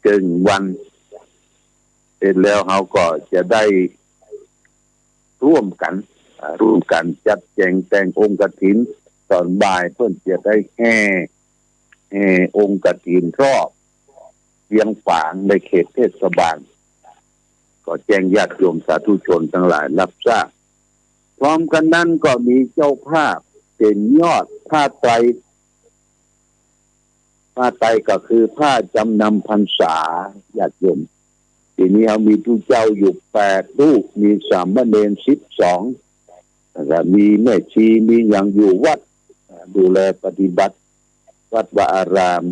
เกินวันเสร็จแล้วเราก็จะได้ร่วมกันจัดแจงแต่งองค์กฐินตอนบ่ายเพื่อนจะได้แห่องค์กฐินรอบเวียงฝางในเขตเทศบาลก็แจ้งญาติโยมสาธุชนทั้งหลายรับทราบพร้อมกันนั้นก็มีเจ้าภาพเป็นยอดผ้าไตรก็คือผ้าจำนำพรรษาญาติโยมทีนี้เรามีผู้เจ้าอยู่8รูปมีสามเณร12แล้วก็มีแม่ชีมีอย่างอยู่วัดดูแลปฏิบัติวัดวาอาราม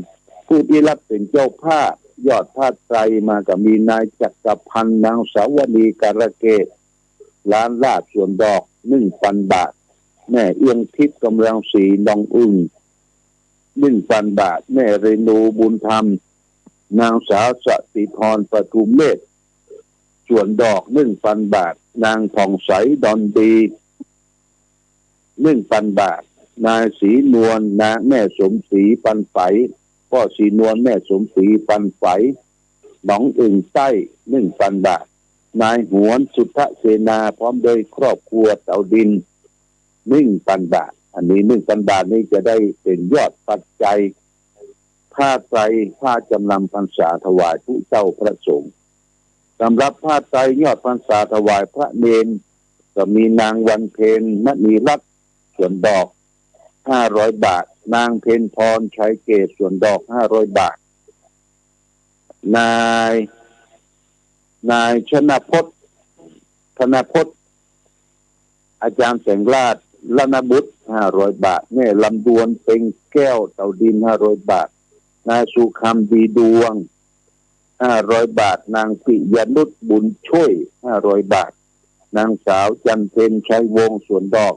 ผู้ที่รับเป็นเจ้าภาพยอดผ้าไตรมาก็มีนายจักรพันธ์นางสาวนีการะเกตล้านลาบส่วนดอก 1,000 บาทแม่เอียงทิพย์กำลังศรีน้องอึ้ง 1,000 บาทแม่เรนูบุญธรรมนางสาวสติพรปทุมเมธส่วนดอก 1,000 บาทนางผ่องใสดอนดี 1,000 บาทนายศรีนวลนะแม่สมศรีปันไฝพ่อศรีนวลแม่สมศรีปันไฝหนองอึ่งใต้ 1,000 บาทนายหวนสุทธเสนาพร้อมโดยครอบครัวเต่าดิน 1,000 บาทอันนี้ 1,000 บาทนี้จะได้เป็นยอดปัจจัยผ้าไตรผ้าจำนำพรรษาถวายผู้เจ้าพระสงฆ์สำหรับผ้าไตรยอดพรรษาถวายพระเนรก็มีนางวันเพ็ญมณีรัตน์ส่วนดอก500 บาทนางเพ็ญพรชัยเกศส่วนดอก500 บาทนายธนพจน์อาจารย์แสงราชลนบุตร500 บาทแม่ลำดวนเป็นแก้วเต่าดิน500 บาทนายสุคำดีดวง500 บาทนางปิยนุชบุญช่วย500 บาทนางสาวจันเพ็ญชัยวงศ์ส่วนดอก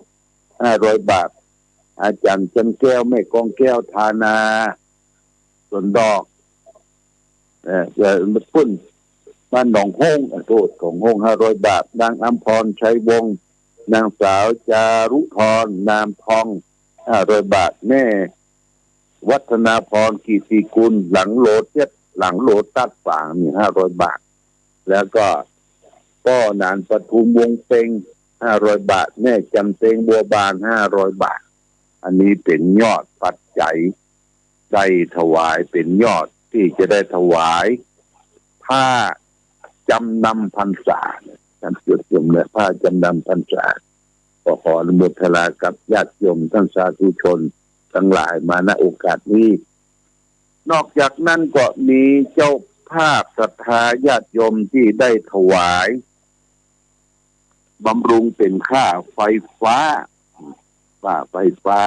500 บาทอาจารย์จันแก้วแม่กองแก้วธานาส่วนดอกพุ่นบ้านหนองห้องโทษของห้อง500 บาทนางอัมพรชัยวงศ์นางสาวจารุพรนามทอง500 บาทแม่วัฒนาพรกิติกุลหลังโลตัดฝางมี500 บาทแล้วก็พ่อนานปทุมวงเพ็ง500 บาทแม่จำเตงบัวบาน500 บาทอันนี้เป็นยอดปัจจัยได้ถวายเป็นยอดที่จะได้ถวายผ้าจำนำพรรษาท่านจุดยมและผ้าจำนำพรรษาขออนุโมทนากับญาติโยมท่านสาธุชนทั้งหลายมาณโอกาสนี้นอกจากนั้นก็มีเจ้าภาพศรัทธาญาติโยมที่ได้ถวายบำรุงเป็นค่าไฟฟ้า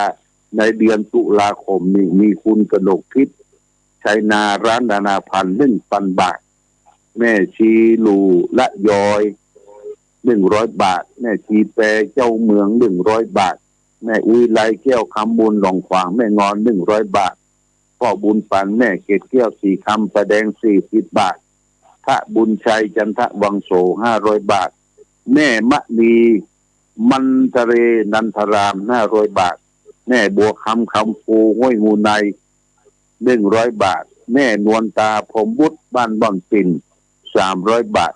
ในเดือนตุลาคมนี้มีคุณกนกทิพย์ชัยนาร้านนานาพันธ์ 1,000 บาทแม่ชีลูละยอย100 บาทแม่ชีแปรเจ้าเมือง100 บาทแม่อุยไลแก้วคำบุญหลองขวางแม่งอน100 บาทพ่อบุญปันแม่เกศแก้วสีคำประแดง40 บาทพระบุญชัยจันทวังโส500 บาทแม่มะนีมันทะเรนันทราม500 บาทแม่บัวคำฟูห้วยมูไน100 บาทแม่นวลตาพรหมบุตรบ้านบ่อนปิ่น300 บาท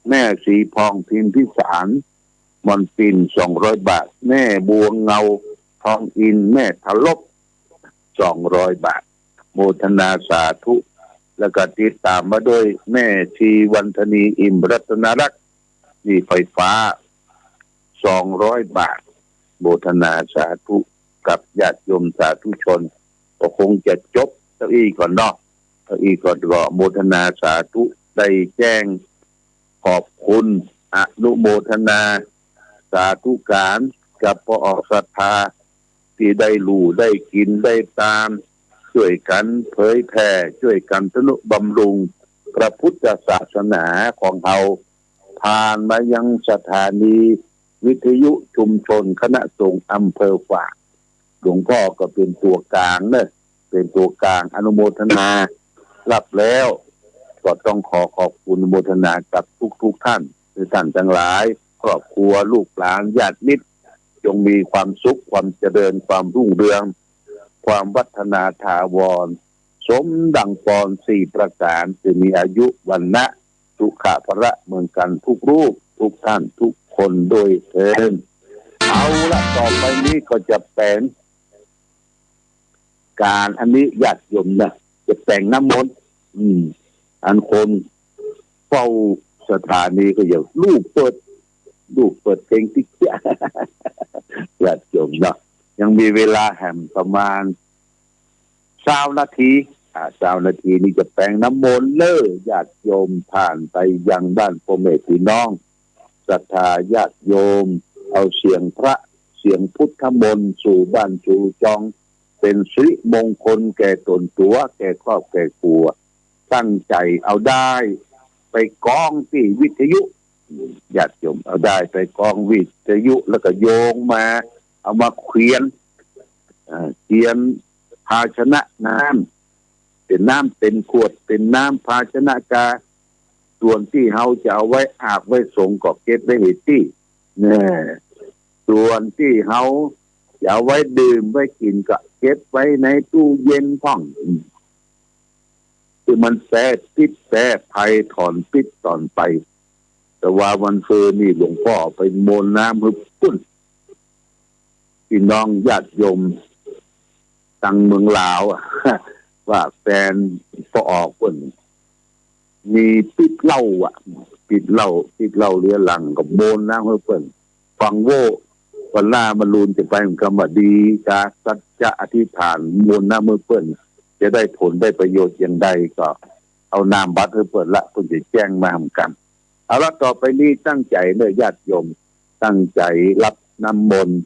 แม่สีพองพิมพิสารบ่อนปิ่น200 บาทแม่บัวเงาทองอินแม่ทลบ200 บาทโมทนาสาธุแล้วก็ติดตามมาด้วยแม่ชีวันธนีอิ่มรัตนรักษ์นี่ไฟฟ้า200 บาทโมทนาสาธุกับญาติโยมสาธุชนก็คงจะจบเก้าอี้ก่อนเนาะเก้าอี้ก่อนก็โมทนาสาธุได้แจ้งขอบคุณอนุโมทนาสาธุการกับพอศรัทธาที่ได้รู้ได้กินได้ตามช่วยกันเผยแผ่ช่วยกันทนุบำรุงพระพุทธศาสนาของเราผ่านมายังสถานีวิทยุชุมชนคณะสงฆ์อำเภอฝางหลวงพ่อก็เป็นตัวกลางเป็นตัวกลางอนุโมทนารับแล้วก็ต้องขอบคุณอนุโมทนากับทุกท่านคือท่านทั้งหลายครอบครัวลูกหลานญาติมิตรจงมีความสุขความเจริญความรุ่งเรืองความวัฒนาถาวร สมดังปอน4ประการจะมีอายุวันนะสุขะพระเหมือนกันทุกรูปทุกท่านทุกคนโดยเถิดเอาละต่อไปนี้ก็จะเป็นการอันนี้ญาติโยมนะจะแต่งน้ำมนต์อันคนเฝ้าสถานีก็อย่างลูกเปิดเพลงติ๊กเจ้าญาติโยมนะยังมีเวลาแห่มประมาณ20 นาที20 นาทีนี้จะแปลงน้ำมนต์เลยญาติโยมผ่านไปยังบ้านพ่อแม่พี่น้องศรัทธาญาติโยมเอาเสียงพระเสียงพุทธมนต์สู่บ้านสู่จองเป็นสิริมงคลแก่ตนตัวแก่ครอบแก่ครัวตั้งใจเอาได้ไปกองที่วิทยุญาติโยมเอาได้ไปกองวิทยุแล้วก็โยงมาเอามาเขียนภาชนะน้ำเป็นน้ำเป็นขวดเป็นน้ำภาชนะกาส่วนที่เขาจะเอาไว้อาบไว้สงก็เก็บไว้ให้ที่เนี่ยส่วนที่เขาจะเอาไว้ดื่มไว้กินก็เก็บไว้ในตู้เย็นห้องที่มันแซ่พิษแซ่ภัยถอนพิษตอนไปแต่ว่าวันเฟอนี่หลวงพ่อไปโมนน้ำฮึบปุ้นพี่น้องญาติโยมตังเมืองลาวว่าแฟนพอออกปุ้นมีปิดเหล้าปิดเหล้าเรือหลังกับโมนน้ำฮึบปุ้นฟังโววันหน้ามาลูนจะไปคำว่าดีกาสัจจะอธิษฐานโมนน้ำฮึบปุ้นจะได้ผลได้ประโยชน์อย่างใดก็เอานามบัตรให้เปิดละเพิ่นจะแจ้งมาเหมือนกันเอาละต่อไปนี้ตั้งใจเลยญาติโยมตั้งใจรับน้ำมนต์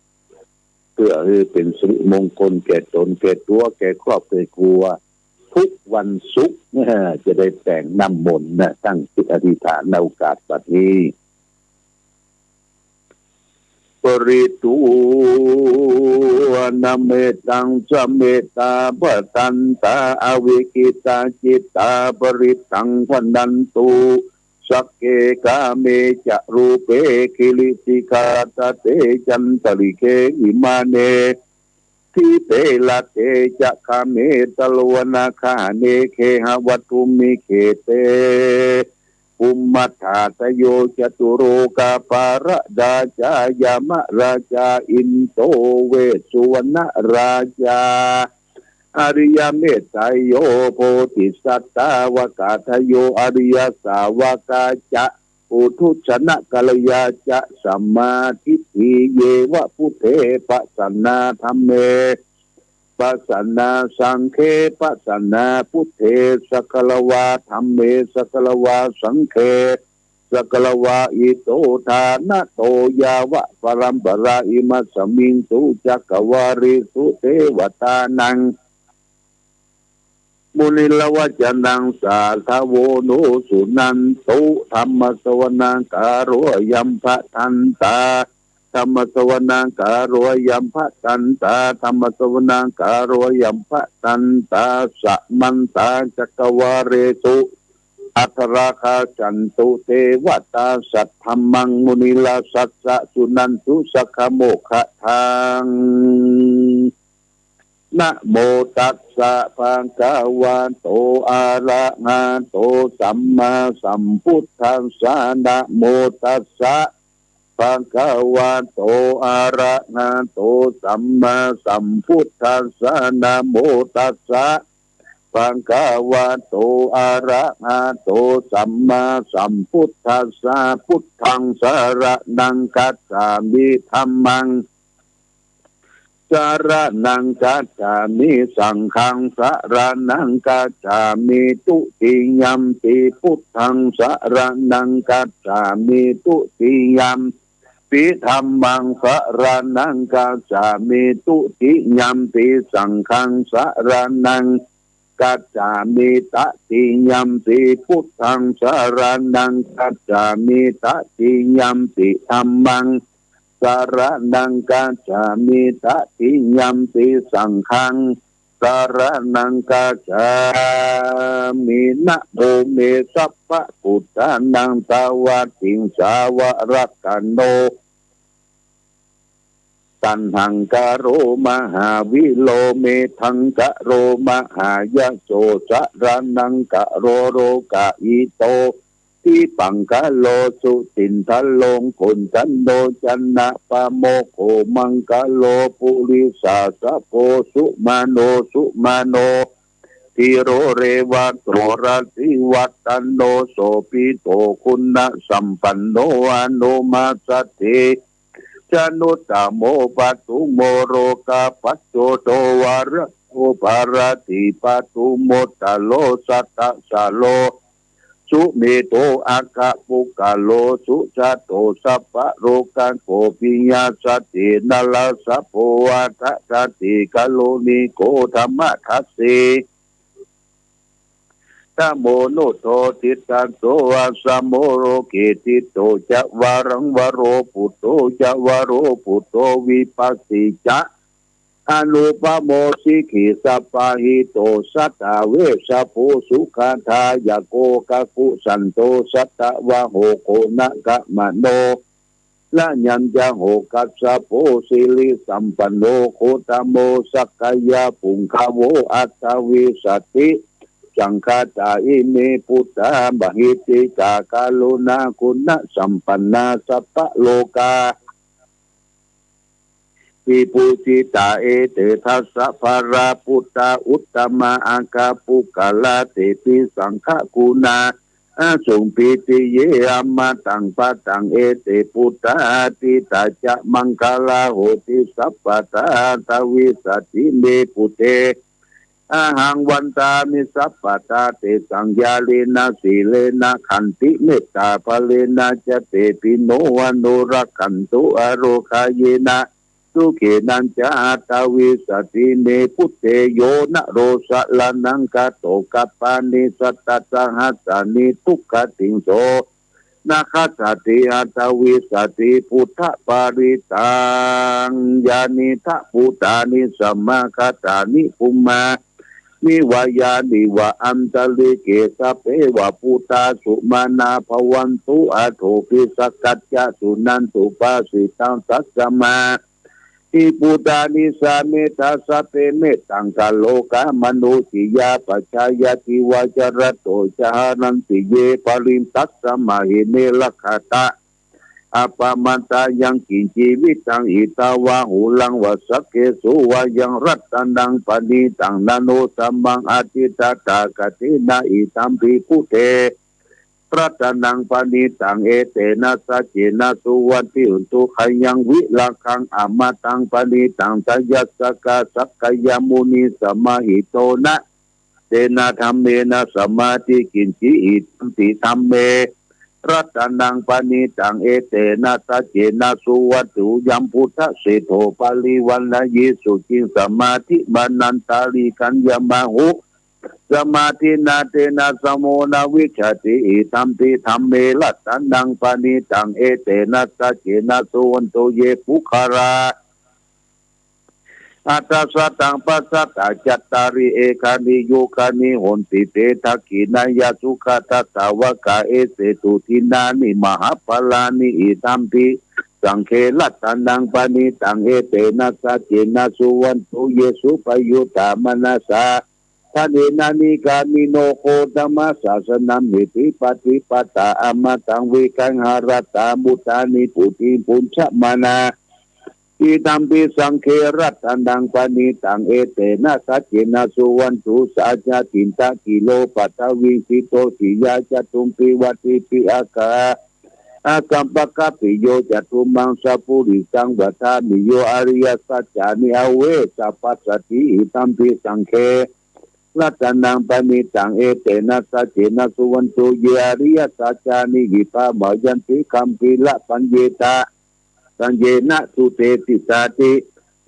เพื่อให้เป็นสิริมงคลแก่ตนแก่ตัวแก่ครอบครัวทุกวันศุกร์จะได้แต่งน้ำมนต์นะตั้งจิตอธิษฐานในโอกาสบัดนี้ปริตูนเมตังสเมตตาปตันตาอวิกิตาจิตตาปริตังวันนันตุสักเกกาเมจะรูเปคิลิติกาตเตจันตริเคอิมาเนทิเตละเตจะคาเมตลวนาคาเนเคหวัตุมิเคเตอุมมัฏฐาตโยจตุโรกาปาระดาจายามะราชาอินโตเวสุวรรณราชาอริยเมตไตโยโพธิสัตตาวกาทโยอริยสาวกาจะอุทุชนะกัลยาจะสัมมาทิฏฐิเยวะพุทเทปัสสนาธัมเมปัสสนาสังเคปัสสนาพุทเทสกลวาธัมเมสกลวาสังเคสกลวาอิโตทานะโตยาวะปรัมปราอิมัสสมิงตุจักวาริสุเทวตานังมุนิลวจนังสาธโวโนสุนันตุธรรมสวนาการุยัมภทันตาธรรมสวนาการุยัมภทันตาธรรมสวนาการุยัมภทันตาสัมมันตาจักวาเรตุอัตราคาจันตุเทวตาสัทธรรมังมุนิลาสัสสะสุนันตุสัคโมขะทังนะโมตัสสะภะคะวะโตอะระหะโตสัมมาสัมพุทธัสสะนะโมตัสสะภะคะวะโตอะระหะโตสัมมาสัมพุทธัสสะนะโมตัสสะภะคะวะโตอะระหะโตสัมมาสัมพุทธัสสะพุทธังสรณังคัจฉามิธัมมังสารนังกัจฉามิสังฆังสารนังกัจฉามิตุติยัมปิพุทธังสารนังกัจฉามิตุติยัมปิธัมมังสารนังกัจฉามิตุติยัมปิสังฆังสารนังกัจฉามิตติยัมปิพุทธังสารนังกัจฉามิตติยัมปิธัมมังสารนังกัจฉามิตติยัมปิสังฆังสารนังกัจฉามินะโมเมสัพพะพุทธานังตวัตติงสาวรักขันโน ตันหังกะโรมหาวิโลเมทังกะโรมหายะโสสะระนังกะโรโรกะอิโตที่ปังกะโลสุตินทะโลงกุนจันโดจันนะปะโมโคมังกะโลปุริสาสะโพสุมาโนสุมาโนทิโรเรวัตโตรัติวัตตันโนโสปิโตคุณะสัมปันโนอนุมาสเตจานุตโมปัตุโมโรกาปัจโจโตวาระโอภารติปัตุโมตโลสัตตะสาโลสุเมโตอากะปุกะโลสุจัตโตสัพพะโรกังโกปิญาสตินาลาสัพโพวัตตติกะโลนิโกธรรมะทัสสิตะโมโนโทติตันโตอาสมโมโรเกติโตจะวารังวโรปุตโตจะวโรปุตโตวิปัสสิจะอนุปโมสิกิสัพพะหิโตสัตตะเวสะโพสุขันธายะโกกะกุสันโตสัตตะวะโหโกนะกะมะโนละยัญจะโหกัสสะโพสิลิสัมปันโนโคตโมสักกายะปุงคโวอัตตวิสัตติสังฆาตาอิเมพุทธาบหิติกากาลุนาคุณสัมปันนาสัพพะโลกาปิปุจิตาเอเตทัสสะภาราพุทธาอุตตมะอากาปุกะลาเตปิสังฆกุณาอาสุงปิติเยอมมาตังปะตังเอเตพุทธาติตาจะมังคลาโหติสัพพตาทวิสัตติเมปุเตอาหังวันตามิสัพพตาเตสังยาเลนะสีเลนะขันติเมตตาภเลนะจะเตปิโนวโนรักขันตุอโรคายนะสุเขนันจะอาตาวิสติเนพุเตโยนะโรสะลานังกะโตกัปปานิสัตตะสหัสสานิทุกขติงโสนาคาสติอาตาวิสติพุทธปาริตังยานิทะพุตานิสัมมาคตานิภูมานิวายานิวะอันตลิเกสะเปวะพุตาสุมานาภวันตุอาโทปิสกัจจะสุนันตุปัสสิตังสัสสมาอิปุตานิสาเมตาสะเปเมตังกาโลกามนุสิยาปัจจายติวาจรโตจานันติเยปริมตัสสมาหิเนลคตะอปามันตายังกินชีวิตังอิตาวาหูลังวะสักเกสุวายังรัตตันังปณิตังนาโนสัมมังอาทิตตากตินาอิตัมปิพุเตรัตนังปณิตังเอเตนะสัจเจนะสุวันติอุตุขยังวิลังคังอมตังปณิตังทยัสสกะสักกายมุนีสมาหิโตนะเตนะธรรมเมนะสมาธิกินจิอิตัมติธรรมเมรัตนังปณิตังเอเตนะสัจเจนะสุวัตถุยัมพุทธเสโทปาลิวันนะเยสุจิงสมาธิบันนันตาลีกัญญมหุสมาธินาเตนะสมโมนาวิชติอิธัมปิธรรมเมลัตตันังปณิตังเอเตนะสัจเจนะสุวันโตเยปุคาราอัตตาสัตตังปัสสัตตาจัตตาริเอกานิโยคานิโหนติเตทักขินายาสุขตัตตาวกาเอเสตุทินานิมหาปลานิอิธัมปิสังเคลัตตันังปณิตังเอเตนะสัจเจนะสุวันโตเยสุปยุตตามนัสสะทะเนนานิกามิโนโคตมะสาสนัมหิติปฏิปตาอมตังวิกังหารตามุตานิปุติปุญชมานาอิตัมปิสังเครัตตันังปณิตังเอเตนะสัจเจนะสุวันตุสัจจตินตะกิโลปัตตวิสิโตสิยาจตุมปิวัติปิอากาอากัมปะกะปิโยจตุมังสัพพุริสังวัฏามิโยอริยสัจจานิอเวสัพพสติอิตัมปิสังเครัตนังปณิตังเอเตนะสัจเจนะสุวันตุเยอริยสัจจานิหิปะมยันติคัมปิละปัญเยตาสัญเยนะสุเตติสาติ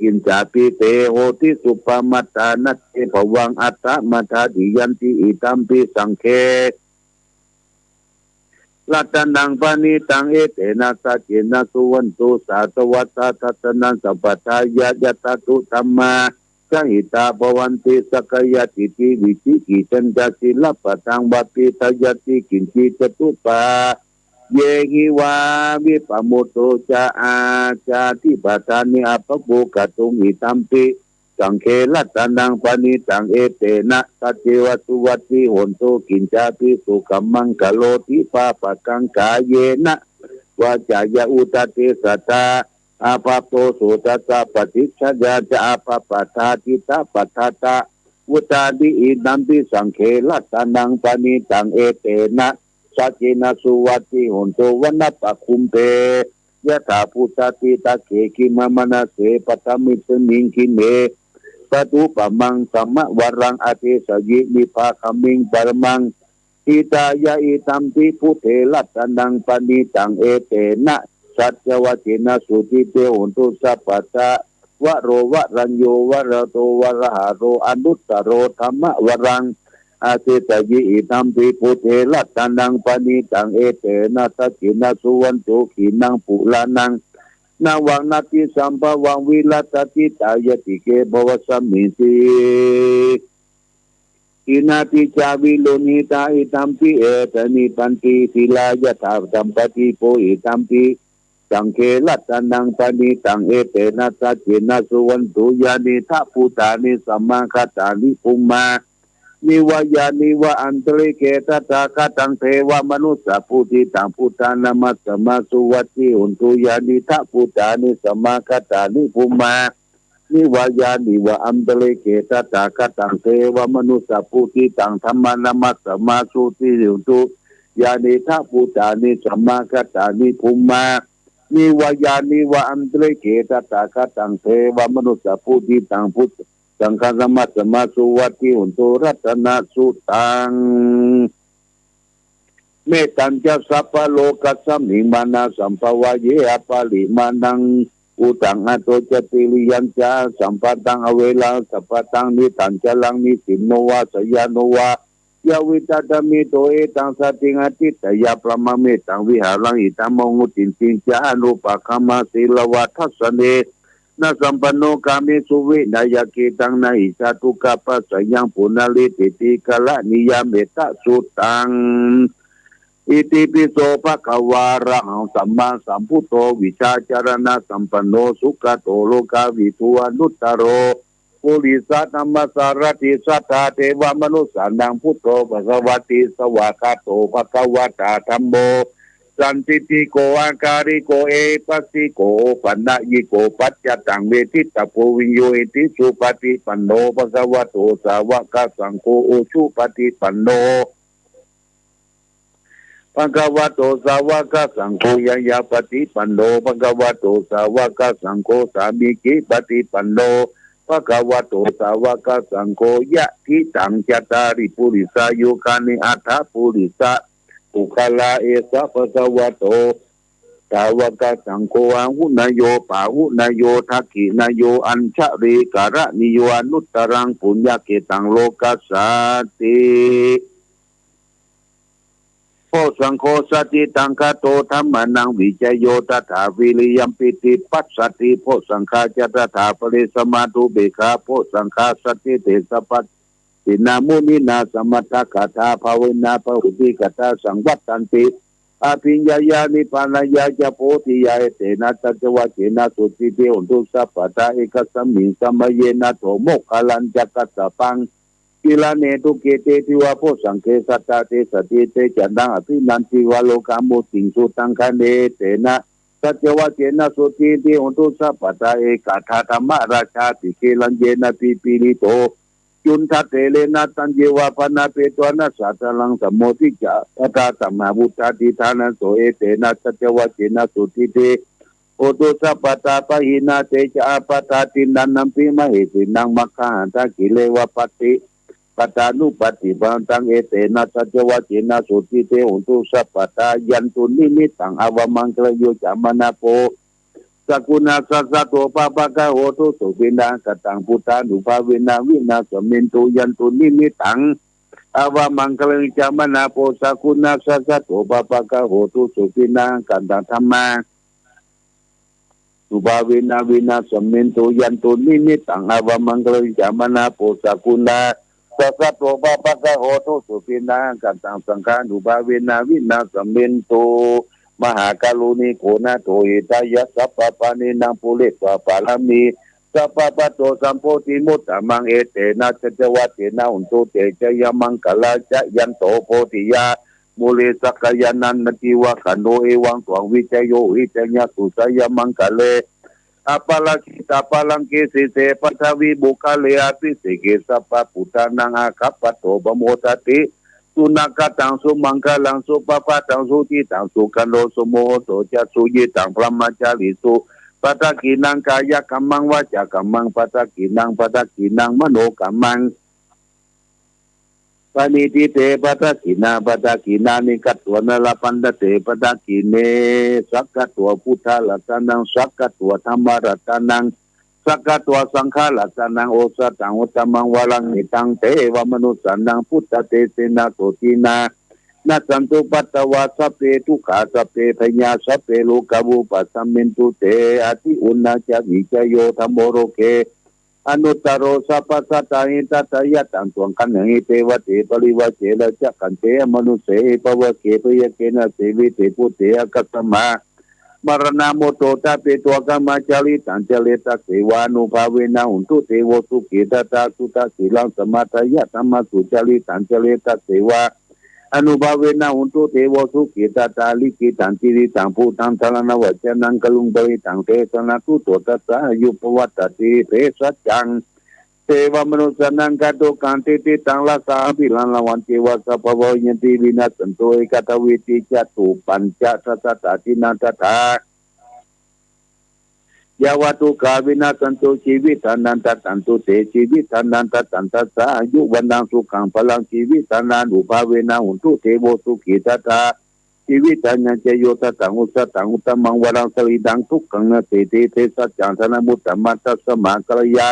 กินจาปิเตโหติสุปมัตตานัตเตภวังอัตตมัทธาดิยันติอิตัมปิสังเครัตนังปณิตังเอเตนะสัจเจนะสุวันตุสาตวัตตาทัตนังสัพพทายะยะตตุธัมมาสหิตาภวันติสกยติติวิจิกิจันจสิลปะตังบัพพิทยติกินจิจตุปา เยหิวาวิปโมโตจะอาจาทิปทานิอัปปโภกตุงิตัมปิสังเคลัตตันังปณิตังเอเตนะสัจเจวสุวัตติโหนโตกินจาปิสุขัมมังกะโลทิปาปะกังกาเยนะวาจายะอุตเตสัตตาอาปาโตสุตัสสะปฏิชญาจะอาปาปะทาทิตาปัฏฐาตาอุตาดิอินัมปิสังเคลัตตันังปณิตังเอเตนะสัจเจนะสุวัตติโหนโตวันนะปะคุมเปยะถาพุทธติตาเขกิมามนาเสปตมิตมิงคิเมปตุปะมังสัมมะวรังอเทสยินิภาคมิงปรมังทิตายะอิตัมปิพุเทลัตตนังปณิตังเอเตนะสัจวะเจนะสุติเตโหนตุสัพพะตะวะโรวะรัญโยวะระโตวะระหะโรอนุตตโรธัมมะวรังอาเทสยิอิตัมปิพุเทลัตตนังปณิตังเอเตนะสัจจินะสุวันโตขีนังปุลานังนาวังนาติสัมภวังวิลัตติตายติเกภวสัมมิติอินาติจาวิโลนิตาอิตัมปิเอตนิปันติศิลายถาตัมปติโพอิตัมปิสังเคลัตตนังปณิตังเอเตนะสัจจินะสุวันตุยานิทัพพุตานิสัมมาคตานิภูมานิวายานิวะอันตริเกตตาคตังเทวมนุสสะพุทธิตังพุทธานามัสสมาสุวัตติอุนตุยานิทัพพุตานิสัมมาคตานิภูมานิวายานิวะอันตริเกตตาคตังเทวมนุสสะพุทธิตังธัมมานามัสสมาสุติอุนตุยานิทัพพุตานิสัมมาคตานิภูมานิวายานิวะอันตริเกตตาคตังเทวมนุสสะพุทธิตังพุทธสังฆสมัสสมาสุวัตติอุนโตรัตนะสุตังเมตัญจะสัพพโลกัสสมิมานาสัมภวะเยอปาลิมานังอุตังอโตจติลิยัญจาสัมปตังอเวลาสัพพตังนิตัญจลังนิสิโนวาสยาโนวายาวิตาตมิโตเอตังสติงอติตยาประมะเมตังวิหารังอิตัมมงุตินตินจาอนุปะคมาศิลวัฏทัสสเนนาสัมปันโนกามิสุวินายกิตังนาอิจาตุกาปัสสยังปุณลิติติกะละนิยามเมตสุตังอิติปิโสภะคะวาระหังสัมมาสัมพุทโธวิชาจารณะสัมปันโนสุขโตโลกาวิทูอนุตตโรปุริสัตมสารติสัทธาเทวมนุสสานังพุทโธภควติสวากาโตภควตาธัมโมสันติติโกอาการิโกเอปัสสิโกปันนะยิโกปัจจตังเวทิตาโพวิโยอิติสุปฏิปันโนภควโตสาวกสังโฆโอชุปฏิปันโนภควโตสาวกสังโฆยะยะปฏิปันโนภควโตสาวกสังโฆสามิกิปฏิปันโนภควโตสาวกสังโฆยะทิตังจตาริปุริสายุคานิอัฏฐปุริสะอุคลาเอสะภะคะวะโตสาวกสังโฆอาหุนโยปาหุนโยทักขินโยอัญชริการะนิโยอนุตตรังปุญญเกตังโลกัสสติโพสังโฆสติตังคโตธัมมานังวิจโยตถาวิริยัมปิติปัสสติโพสังฆาจตถาปริสมาตุเบคาโพสังฆาสติเตสปัสสินามุนินาสมัตตคาถาภาวินาภุติกตาสังวัตตันติอภิญญาญาณิปานายาจะโพธิยาเตนะตัจวัจเจนะสุติเตอุตุสัพพตาเอกสัมมิสัมเยนะโตโมกขลันจักกัสสปังกิลาเนตุเกเตติวะโพสังเคสัตตาเตสติเตจันดังอภินันติวะโลกามุติงสุตังคะเนเตนะตัจวัจเจนะสุติเตอุตุสัพพตาเอกาธาธรรมราชาติเกลันเยนะปิปิลิโตจุนทัตเตเลนะตันเจวะปนาเปตวนะสัตลังสมโมติจาตตาสัมมาบุตตาติธานะโสเอเตนะสัจวัจเจนะสุติเตโอตุสัพพตาปะหินาเตจาปตาตินันนัมปิมะเหตินังมัคคะหันตะกิเลวะปฏิปตานุปฏิบันตังเอเตนะสัจวัจเจนะสุติเตโอตุสัพพตายันตุนิมิตังอวมังคลโยจามนาโปสักุณาสัสสะโตปะปะกะโหตุสุวินากตังพุทธานุภาเวนะวินาสมินตุยันตุนิมิตังอาวามังคลังจามนาโปสักุณาสัสสะโตปะปะกะโหตุสุวินากันตังธัมมานุภาเวนะวินาสมินตุยันตุนิมิตังอาวามังคลังจามนาโปสักุณาสัสสะโตปะปะกะโหตุสุวินากันตังสังฆานุภาเวนะวินาสมินตุ มหาการุณิโกนาโตหิตายะสัพพปานินังปุเรศวาปาลามีสัพพปะโตสัมโพธิมุตตะมังเอเตนะจัจวัตเตนะอุนตุเตจยมังกลาจะยันโตโพธิยามุเลสักยานันนติวะขันโนเอวังตวังวิจัยโยวิจัยญาสุสยมังกะเลอาปาลกิตาปาลังเกสิเสปัทวีบุคาเลอาปิสิเกสัพพพุทธานังอาคัปปะโตบโมตติสุนักตังสุมังคลังสุปปะตังสุติตังสุกันโลสุโมโตจะสุยิตังพระมัจจาริสุปัตตกินังกายกัมมังวาจากัมมังปัตตกินังมโนกัมมังปณิทิเตปัตตกินานิกัตตัวนาลปันตเตปัตตกิเนสักกัตตัวพุทธลัตตานังสักกัตตัวธรรมรัตตานังสักกัตตัวสังฆลัตตานังโอสตังอุตตมังวรังหิตังเตวมนุสันนังพุทธเตเสนาโสตินานาสันตุปัตตวาสัพเพทุกขาสัพเพพญาสัพเพโลกาวุปัสสมินตุเตอธิอุณาจาวิจโยธรรมโมโรเกอนุตตโรสัพพสัตตาหิตัตยะตังตวงคันหิเตวะเตปริวะเจระจักขันเตมนุเสปวะเกปยเกนะเสวิเตปุเตอกัสสมามรณะโมโตตาเปตัวกรรมจาริตังเจเลตเสวานุภาเวนะหุนตุเตโวสุขิตตาสุตสีลังสมาทายะธรรมสุจาริตังเจเลตเสวาอนุภาเวนะหุนตุเตโวสุขิตตาลิกิตังจิริตังภูตังทลนวัจนังกลุงบริตังเทสนาตุโตตัสสะยุปวัตติเทสัจจังเทวมนุสนังกัตโตกันติตังลาสาภิลันลวันเจวะสัพพะยันติวินาสันโตเอกตวิติจตุปัญจสัตตตินันตถายาวตุกาวินาสันตุชีวิตานันตตันตุเตชีวิตานันตตันตสายุวันนังสุขังพลังชีวิตานันอุภาเวนะหุนตุเทโวสุขิตตาชีวิตานันเจโยตตังอุสตังอุตมังวรังสลิดังทุกขังนเตติเทสัจจังธนมุตตมัตตสมากรยา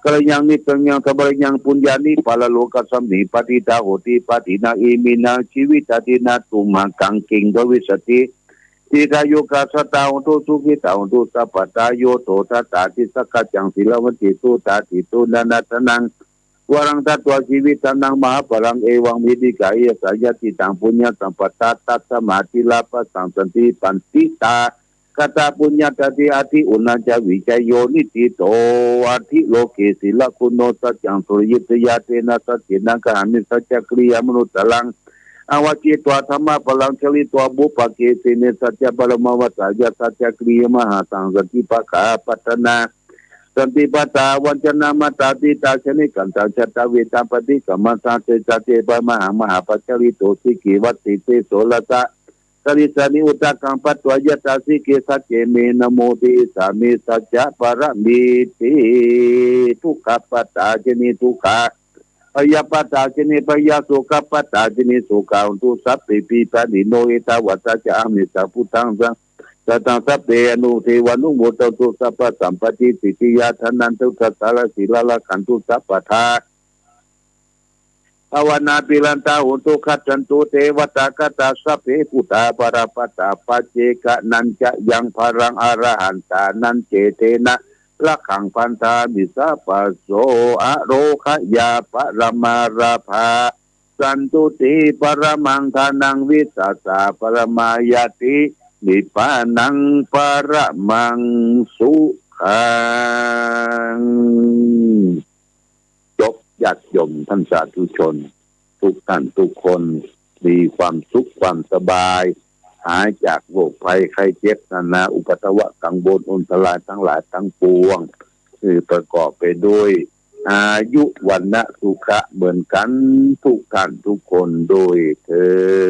กรยังนิตังยังทบรยังปุญญานิปาลโลกัสสมิปฏิตาโหติปฏินาอิมินาชีวิตาตินาตุมังกังกิงดวิสติทิทายุกัสตาอุตุสุขิตาอุตุสัพพตาโยโตทัตตาทิสักขจังศิลวันติตุตาติตุนันตนังวรังตัตวชีวิตันังมหาปรังเอวังมิดิกายสายติตังปุญญสัมปตาตัสมาติลาปสังสันติปันติตากตาปุญญาตติอาทิอุณาจาวิจัยโยนิติโตอาทิโลเกศิลคุณโนสัจจังสุริยตยาเตนะสัจจินังกามิสัจจกริยามนุตตลังอวจิตวธรรมะพลังชลิตวบุปเกสิเนสัจจบรมวัฏยสัจจกริยมหาสังสติปะขาปัตนาสันติปัตตาวัจนามาตาติตาชนิกันตาชตเวตาปฏิกัมมัสสะเตจเตปะมหาปัจจลิโตสิกิวัตติเตโสลตะสริสานิอุตตะกังปัตวายตาสิเกสัจเจเมนะโมติสามิสัจจะปรมิติทุกขปัตตาเจนิทุกขาอายาปัตตาเจนิปยาสุขปัตตาเจนิสุขาอุตุสัพพิปิปะนิโนเอตาวัตจามิสัพพุทังสัตตังสัพเพอนุเทวานุโมตตุสัพพสัมปติสิทธิยาธนันตุสัตตะละศีลละขันตุสัพพทาภาวนาปิลันตาหุตุขัดจันตุเทวตากตาสัพเพปุตตาปราปตาปัจเจกะนันจะยังพรังอรหันตานันเจเทนะละขังพันธามิสาปัสโสอโรคยาปรมาราภาสันตุติปรมังทานังวิสัสสะปรมายตินิพพานังปรมังสุขังจบญาติโยมท่านสาธุชนทุกท่านทุกคนมีความสุขความสบายหายจากโรคภัยไข้เจ็บนานาอุปัตวะกังวลอุนตรายทั้งหลายทั้งปวงคือประกอบไปด้วยอายุวันนะสุขะเหมือนกันทุกท่านทุกคนโดยเถิด